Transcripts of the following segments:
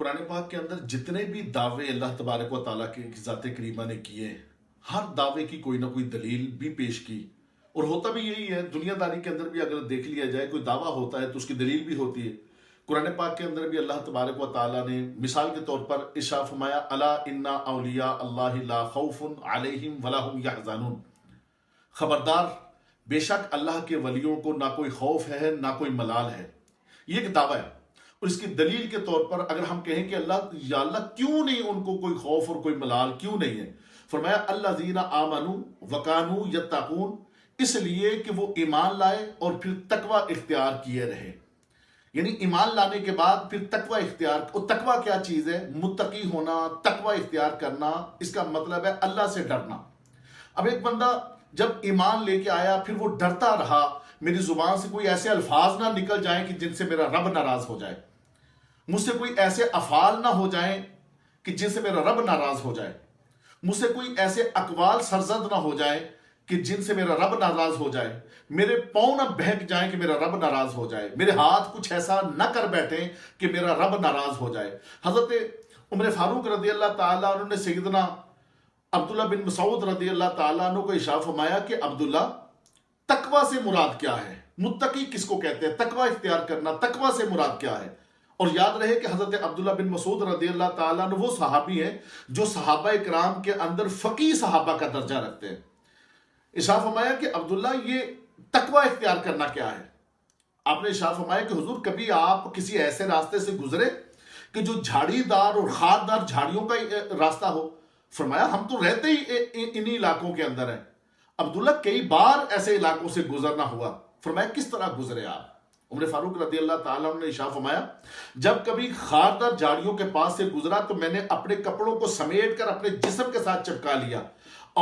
قرآن پاک کے اندر جتنے بھی دعوے اللہ تبارک و تعالیٰ کی ذات کریمہ نے کیے، ہر دعوے کی کوئی نہ کوئی دلیل بھی پیش کی، اور ہوتا بھی یہی ہے۔ دنیا داری کے اندر بھی اگر دیکھ لیا جائے کوئی دعویٰ ہوتا ہے تو اس کی دلیل بھی ہوتی ہے۔ قرآن پاک کے اندر بھی اللہ تبارک و تعالیٰ نے مثال کے طور پر ارشاد فرمایا الا ان اولیاء اللہ لا خوف علیہم ولا هم یحزنون، خبردار بے شک اللہ کے ولیوں کو نہ کوئی خوف ہے نہ کوئی ملال ہے۔ یہ ایک دعویٰ ہے، اور اس کی دلیل کے طور پر اگر ہم کہیں کہ یا اللہ کیوں نہیں ان کو کوئی خوف اور کوئی ملال کیوں نہیں ہے، فرمایا الذین آمنوا وکانوا یتقون، اس لیے کہ وہ ایمان لائے اور پھر تقوی اختیار کیے رہے۔ یعنی ایمان لانے کے بعد پھر تقوی اختیار، اور تقوی کیا چیز ہے؟ متقی ہونا، تقوی اختیار کرنا، اس کا مطلب ہے اللہ سے ڈرنا۔ اب ایک بندہ جب ایمان لے کے آیا پھر وہ ڈرتا رہا، میری زبان سے کوئی ایسے الفاظ نہ نکل جائیں کہ جن سے میرا رب ناراض ہو جائے، مجھ سے کوئی ایسے افعال نہ ہو جائیں کہ جن سے میرا رب ناراض ہو جائے، مجھ سے کوئی ایسے اقوال سرزد نہ ہو جائیں کہ جن سے میرا رب ناراض ہو جائے، میرے پاؤں نہ بہک جائیں کہ میرا رب ناراض ہو جائے، میرے ہاتھ کچھ ایسا نہ کر بیٹھیں کہ میرا رب ناراض ہو جائے۔ حضرت عمر فاروق رضی اللہ تعالیٰ عنہ نے سیدنا عبداللہ بن مسعود رضی اللہ تعالیٰ عنہ کو ارشاد فرمایا کہ عبداللہ تقوی سے مراد کیا ہے؟ متقی کس کو کہتے ہیں؟ تقوی اختیار کرنا، تقوی سے مراد کیا ہے؟ اور یاد رہے کہ حضرت عبداللہ بن مسعود رضی اللہ تعالیٰ عنہ وہ صحابی ہیں جو صحابہ اکرام کے اندر فقیہ صحابہ کا درجہ رکھتے ہیں۔ ارشاد فرمایا کہ عبداللہ یہ تقوی اختیار کرنا کیا ہے؟ آپ نے ارشاد فرمایا کہ حضور کبھی آپ کسی ایسے راستے سے گزرے کہ جو جھاڑی دار اور خاردار جھاڑیوں کا راستہ ہو؟ فرمایا ہم تو رہتے ہی انہی علاقوں کے اندر ہیں۔ عبداللہ کئی بار ایسے علاقوں سے گزرنا ہوا۔ فرمایا کس طرح گزرے آپ؟ عمر فاروق رضی اللہ تعالیٰ عنہ نے ارشاد فرمایا جب کبھی خاردار جھاڑیوں کے پاس سے گزرا تو میں نے اپنے کپڑوں کو سمیٹ کر اپنے جسم کے ساتھ چپکا لیا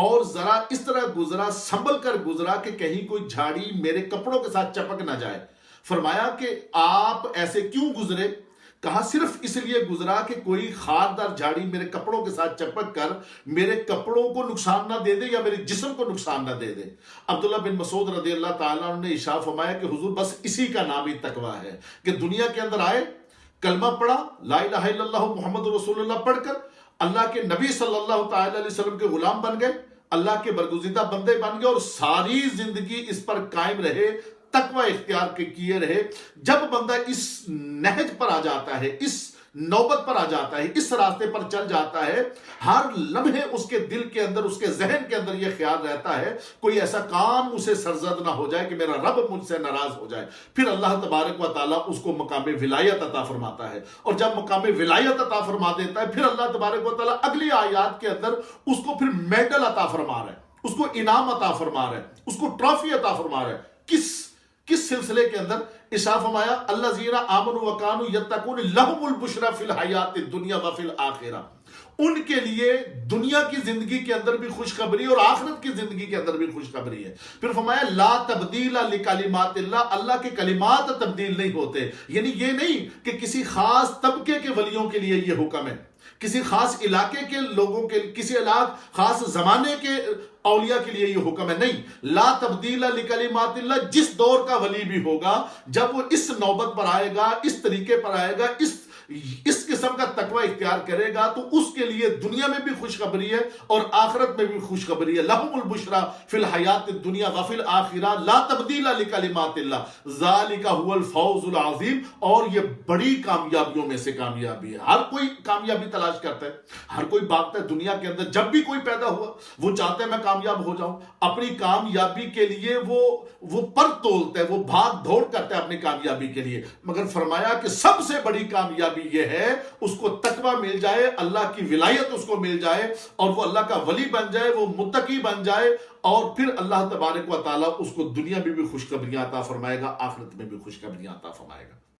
اور ذرا اس طرح گزرا، سنبھل کر گزرا کہ کہیں کوئی جھاڑی میرے کپڑوں کے ساتھ چپک نہ جائے۔ فرمایا کہ آپ ایسے کیوں گزرے؟ کہا صرف اس لیے گزرا کہ کوئی خاردار جھاڑی میرے کپڑوں کے ساتھ چپک کر میرے کپڑوں کو نقصان نہ دے دے یا میرے جسم کو نقصان نہ دے دے۔ عبداللہ بن مسعود رضی اللہ تعالیٰ عنہ نے ارشاد فرمایا کہ حضور بس اسی کا نام ہی تقوی ہے کہ دنیا کے اندر آئے، کلمہ پڑھا، لا الہ الا اللہ محمد رسول اللہ پڑھ کر اللہ کے نبی صلی اللہ تعالیٰ علیہ وسلم کے غلام بن گئے، اللہ کے برگزیدہ بندے بن گئے، اور ساری زندگی اس پر قائم رہے، تقوی اختیار کے کیے رہے۔ جب بندہ اس نہج پر آ جاتا ہے، اس نوبت پر آ جاتا ہے، اس راستے پر چل جاتا ہے، ہر لمحے اس کے دل کے اندر، اس کے ذہن کے اندر یہ خیال رہتا ہے کوئی ایسا کام اسے سرزد نہ ہو جائے کہ میرا رب مجھ سے ناراض ہو جائے۔ پھر اللہ تبارک و تعالیٰ اس کو مقام ولایت عطا فرماتا ہے، اور جب مقام ولایت عطا فرما دیتا ہے پھر اللہ تبارک و تعالیٰ اگلی آیات کے اندر اس کو پھر میڈل عطا فرما رہا ہے، اس کو انعام عطا فرما رہا ہے، اس کو ٹرافی عطا فرما رہا ہے۔ کس سلسلے کے اندر؟ ارشاد فرمایا الذین آمنوا وکانوا یتقون لہم البشری فی الحیات الدنیا وفی الآخرہ، ان کے لیے دنیا کی زندگی کے اندر بھی خوشخبری اور آخرت کی زندگی کے اندر بھی خوشخبری ہے۔ پھر فرمایا لا تبدیل لکلمات اللہ، اللہ کے کلمات تبدیل نہیں ہوتے۔ یعنی یہ نہیں کہ کسی خاص طبقے کے ولیوں کے لیے یہ حکم ہے، کسی خاص علاقے کے لوگوں کے، کسی خاص زمانے کے اولیاء کے لیے یہ حکم ہے، نہیں۔ لا تبدیل لکلمات اللہ، جس دور کا ولی بھی ہوگا جب وہ اس نوبت پر آئے گا، اس طریقے پر آئے گا، اس قسم کا تقوی اختیار کرے گا تو اس کے لیے دنیا میں بھی خوشخبری ہے اور آخرت میں بھی خوشخبری ہے۔ لہم البشری فی الحیات الدنیا وفی الآخرہ لا تبدیل لکلمات اللہ ذالک هو الفوز العظیم، اور یہ بڑی کامیابیوں میں سے کامیابی ہے۔ ہر کوئی کامیابی تلاش کرتا ہے، ہر کوئی بھاگتا ہے دنیا کے اندر۔ جب بھی کوئی پیدا ہوا وہ چاہتا ہے میں کامیاب ہو جاؤں، اپنی کامیابی کے لیے وہ پر تولتا ہے، وہ بھاگ دوڑ کرتا ہے اپنی کامیابی کے لیے، مگر فرمایا کہ سب سے بڑی کامیابی یہ ہے اس کو تقوی مل جائے، اللہ کی ولایت اس کو مل جائے اور وہ اللہ کا ولی بن جائے، وہ متقی بن جائے، اور پھر اللہ تبارک و تعالیٰ اس کو دنیا میں بھی خوشخبریاں عطا فرمائے گا، آخرت میں بھی خوشخبریاں عطا فرمائے گا۔